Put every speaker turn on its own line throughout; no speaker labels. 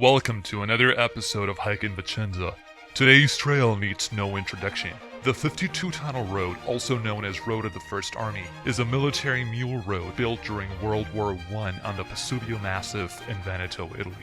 Welcome to another episode of Hike in Vicenza. Today's trail needs no introduction. The 52-tunnel road, also known as Road of the First Army, is a military mule road built during World War I on the Pasubio Massif in Veneto, Italy.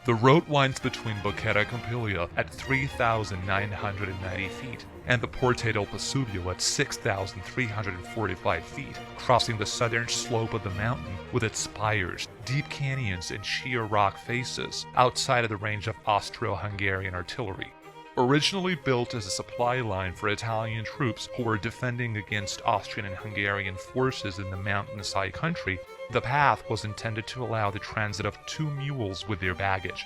The road winds between Bocchetta and Campiglia at 3,990 feet and the Porte del Pasubio at 6,345 feet, crossing the southern slope of the mountain with its spires, deep canyons, and sheer rock faces outside of the range of austro-hungarian artillery. Originally built as a supply line for Italian troops who were defending against Austrian and Hungarian forces in the mountainside country, the path was intended to allow the transit of 2 mules with their baggage.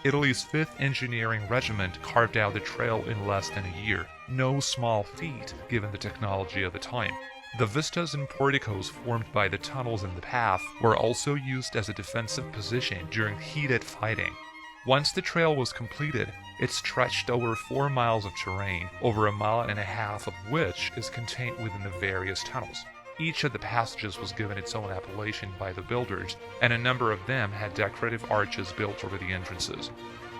Italy's 5th Engineering Regiment carved out the trail in less than a year, no small feat given the technology of the time. The vistas and porticos formed by the tunnels in the path were also used as a defensive position during heated fighting. Once the trail was completed, it stretched over 4 miles of terrain, over 1.5 miles of which is contained within the various tunnels. Each of the passages was given its own appellation by the builders, and a number of them had decorative arches built over the entrances.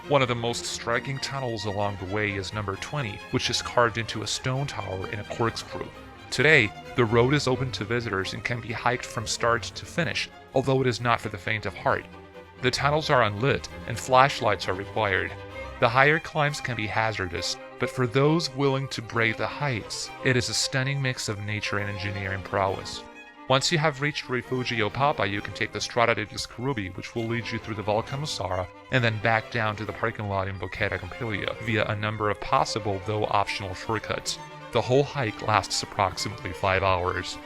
One of the most striking tunnels along the way is number 20, which is carved into a stone tower in a corkscrew. Today, the road is open to visitors and can be hiked from start to finish, although it is not for the faint of heart. The tunnels are unlit, and flashlights are required. The higher climbs can be hazardous, but for those willing to brave the heights, it is a stunning mix of nature and engineering prowess. Once you have reached Rifugio Papa, you can take the Strada degli Scarubbi, which will lead you through the Valcamusara, and then back down to the parking lot in Bocchetta Campiglia via a number of possible, though optional, shortcuts. The whole hike lasts approximately 5 hours.